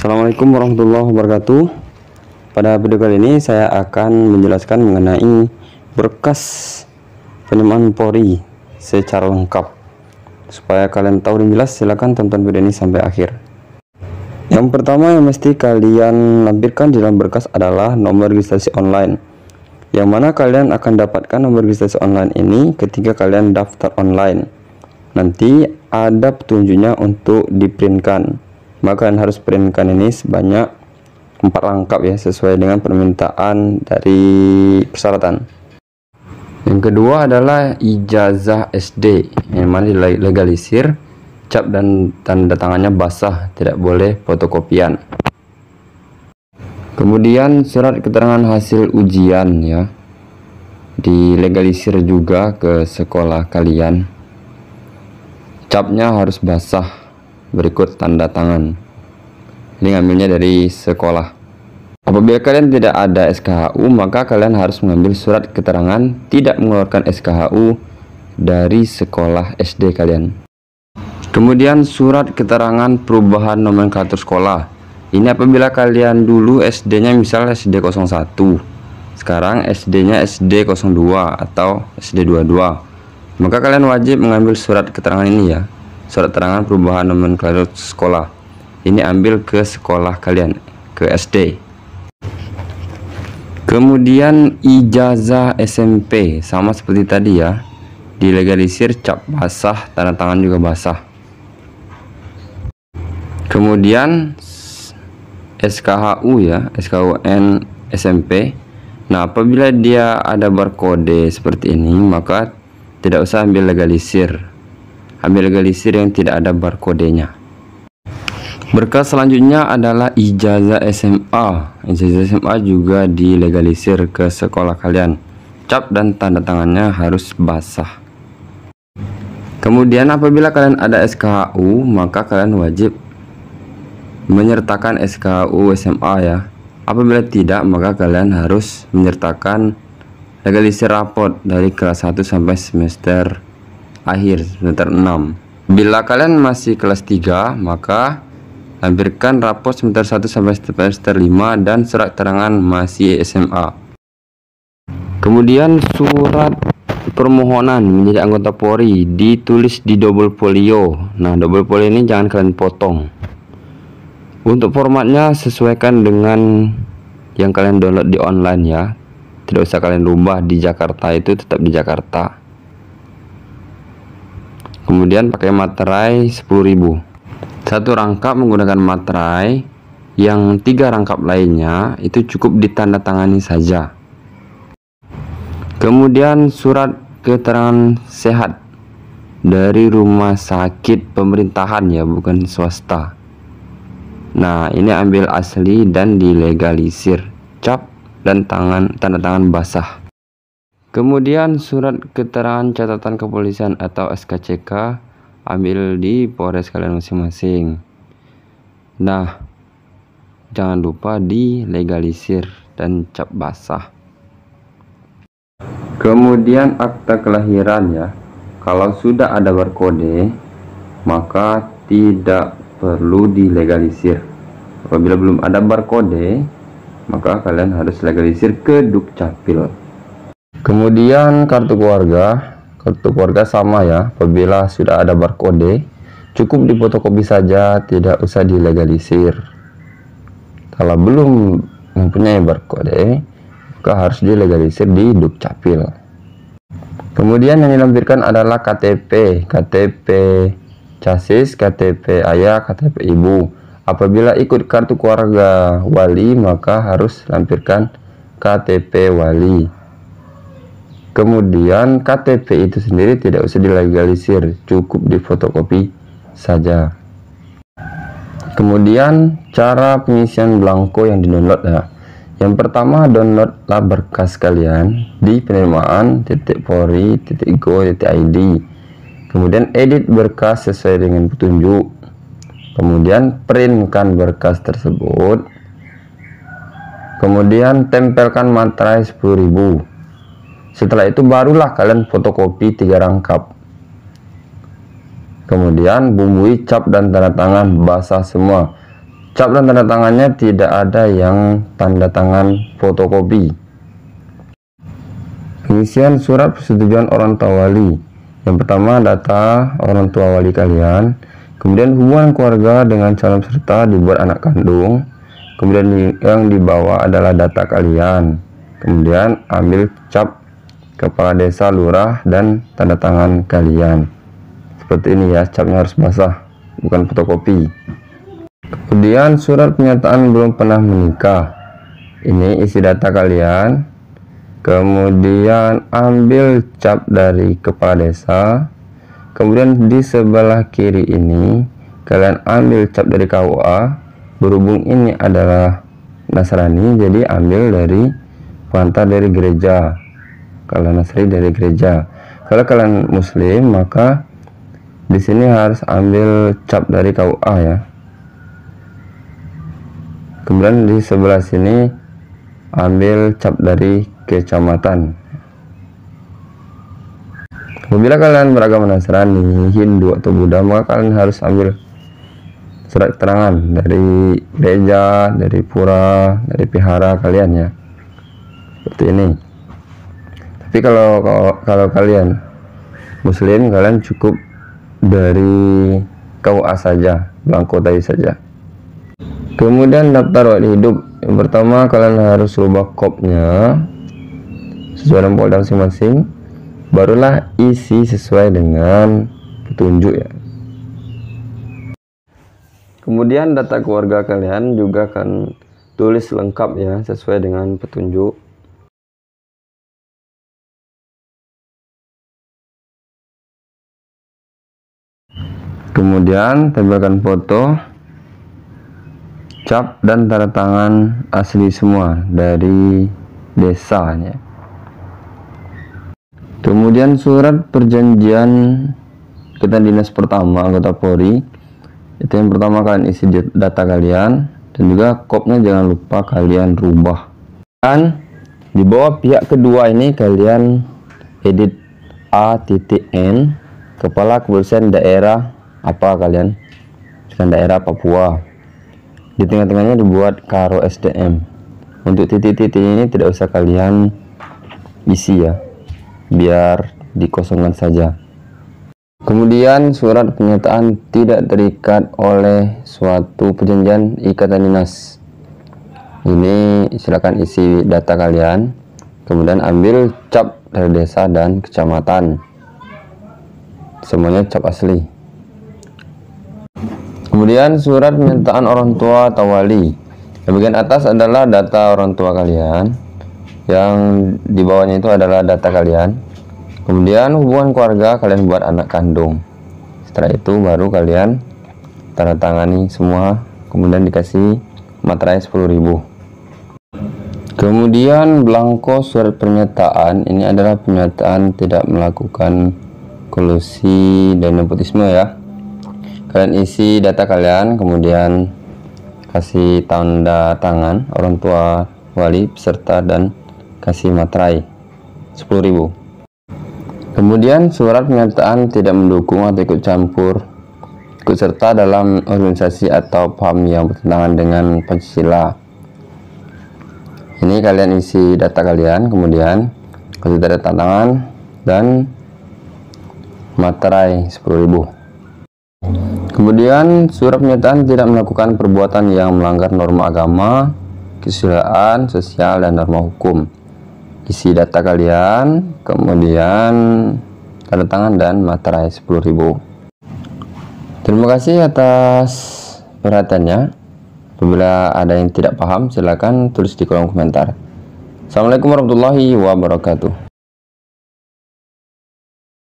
Assalamualaikum warahmatullahi wabarakatuh. Pada video kali ini saya akan menjelaskan mengenai berkas penerimaan Polri secara lengkap. Supaya kalian tahu dan jelas, silahkan tonton video ini sampai akhir. Yang pertama yang mesti kalian lampirkan di dalam berkas adalah nomor registrasi online, yang mana kalian akan dapatkan nomor registrasi online ini ketika kalian daftar online. Nanti ada petunjuknya untuk diprintkan, maka kalian harus printkan ini sebanyak 4 lengkap ya, sesuai dengan permintaan dari persyaratan. Yang kedua adalah ijazah SD, yang mana dilegalisir, cap dan tanda tangannya basah, tidak boleh fotokopian. Kemudian surat keterangan hasil ujian ya, dilegalisir juga ke sekolah kalian, capnya harus basah, berikut tanda tangan. Ini ngambilnya dari sekolah. Apabila kalian tidak ada SKHU, maka kalian harus mengambil surat keterangan tidak mengeluarkan SKHU dari sekolah SD kalian. Kemudian surat keterangan perubahan nomenklatur sekolah. Ini apabila kalian dulu SD-nya misalnya SD 01, sekarang SD-nya SD 02 atau SD 22, maka kalian wajib mengambil surat keterangan ini ya, surat keterangan perubahan nomenklatur sekolah. Ini ambil ke sekolah kalian, ke SD. Kemudian ijazah SMP sama seperti tadi ya, dilegalisir, cap basah, tanda tangan juga basah. Kemudian SKHU ya, SKUN SMP. Nah, apabila dia ada barcode seperti ini, maka tidak usah ambil legalisir. Ambil legalisir yang tidak ada barcode-nya. Berkas selanjutnya adalah ijazah SMA. Ijazah SMA juga dilegalisir ke sekolah kalian. Cap dan tanda tangannya harus basah. Kemudian apabila kalian ada SKHU, maka kalian wajib menyertakan SKHU SMA ya. Apabila tidak, maka kalian harus menyertakan legalisir raport dari kelas 1 sampai semester akhir, semester 6. Bila kalian masih kelas 3, maka lampirkan raport semester 1 sampai semester 5 dan surat keterangan masih SMA. Kemudian surat permohonan menjadi anggota Polri ditulis di double folio. Nah, double folio ini jangan kalian potong. Untuk formatnya sesuaikan dengan yang kalian download di online ya. Tidak usah kalian rubah, di Jakarta itu tetap di Jakarta. Kemudian pakai materai 10.000. Satu rangkap menggunakan materai, yang 3 rangkap lainnya itu cukup ditandatangani saja. Kemudian surat keterangan sehat dari rumah sakit pemerintahan ya, bukan swasta. Nah, ini ambil asli dan dilegalisir, cap dan tanda tangan basah. Kemudian surat keterangan catatan kepolisian atau SKCK ambil di Polres kalian masing-masing. Nah, jangan lupa dilegalisir dan cap basah. Kemudian akta kelahiran ya, kalau sudah ada barcode maka tidak perlu dilegalisir. Apabila belum ada barcode, maka kalian harus legalisir ke Dukcapil. Kemudian kartu keluarga sama ya, apabila sudah ada barcode cukup difotokopi saja, tidak usah dilegalisir. Kalau belum mempunyai barcode, maka harus dilegalisir di Dukcapil. Kemudian yang dilampirkan adalah KTP Casis, KTP ayah, KTP ibu. Apabila ikut kartu keluarga wali, maka harus lampirkan KTP wali. Kemudian KTP itu sendiri tidak usah dilegalisir, cukup difotokopi saja. Kemudian cara pengisian belangko yang di-download ya. Yang pertama, downloadlah berkas kalian di penerimaan.polri.go.id. Kemudian edit berkas sesuai dengan petunjuk. Kemudian printkan berkas tersebut. Kemudian tempelkan materai 10.000. Setelah itu barulah kalian fotokopi 3 rangkap. Kemudian bumbui cap dan tanda tangan basah semua. Cap dan tanda tangannya tidak ada yang tanda tangan fotokopi. Pengisian surat persetujuan orang tua wali. Yang pertama, data orang tua wali kalian. Kemudian hubungan keluarga dengan calon peserta dibuat anak kandung. Kemudian yang dibawa adalah data kalian. Kemudian ambil cap kepala desa, lurah, dan tanda tangan kalian. Seperti ini ya, capnya harus basah, bukan fotokopi. Kemudian surat pernyataan belum pernah menikah. Ini isi data kalian. Kemudian ambil cap dari kepala desa. Kemudian di sebelah kiri ini kalian ambil cap dari KUA. Berhubung ini adalah Nasrani, jadi ambil dari pengantar dari gereja. Kalau Nasrani dari gereja. Kalau kalian Muslim, maka di sini harus ambil cap dari KUA ya. Kemudian di sebelah sini ambil cap dari kecamatan. Apabila kalian beragama Nasrani, Hindu atau Buddha, maka kalian harus ambil surat keterangan dari gereja, dari pura, dari vihara kalian ya. Seperti ini. Tapi kalau kalian Muslim, kalian cukup dari KUA saja, belangko tadi saja. Kemudian daftar wali hidup. Yang pertama, kalian harus rubah kopnya sesuai dengan Polda masing-masing, barulah isi sesuai dengan petunjuk ya. Kemudian data keluarga kalian juga akan tulis lengkap ya, sesuai dengan petunjuk. Kemudian tempelkan foto, cap, dan tanda tangan asli semua dari desanya. Kemudian surat perjanjian kita dinas pertama anggota Polri. Itu yang pertama, kalian isi data kalian, dan juga kopnya jangan lupa kalian rubah. Dan di bawah pihak kedua ini kalian edit A.N kepala kepolisian daerah apa kalian, misalkan daerah Papua. Di tengah-tengahnya dibuat Karo SDM. Untuk titik-titik ini tidak usah kalian isi ya, biar dikosongkan saja. Kemudian surat pernyataan tidak terikat oleh suatu perjanjian ikatan dinas. Ini silakan isi data kalian. Kemudian ambil cap dari desa dan kecamatan. Semuanya cap asli. Kemudian surat pernyataan orang tua atau wali. Yang bagian atas adalah data orang tua kalian. Yang di bawahnya itu adalah data kalian. Kemudian hubungan keluarga kalian buat anak kandung. Setelah itu baru kalian tanda tangani semua. Kemudian dikasih materai 10.000. Kemudian belangko surat pernyataan. Ini adalah pernyataan tidak melakukan kolusi dan nepotisme ya. Kalian isi data kalian, kemudian kasih tanda tangan orang tua wali peserta dan kasih materai 10.000. Kemudian surat pernyataan tidak mendukung atau ikut campur, ikut serta dalam organisasi atau paham yang bertentangan dengan Pancasila. Ini kalian isi data kalian, kemudian kasih tanda tangan dan materai 10.000. Kemudian surat pernyataan tidak melakukan perbuatan yang melanggar norma agama, kesusilaan, sosial, dan norma hukum. Isi data kalian, kemudian tanda tangan dan materai 10.000. Terima kasih atas perhatiannya. Apabila ada yang tidak paham, silakan tulis di kolom komentar. Assalamualaikum warahmatullahi wabarakatuh.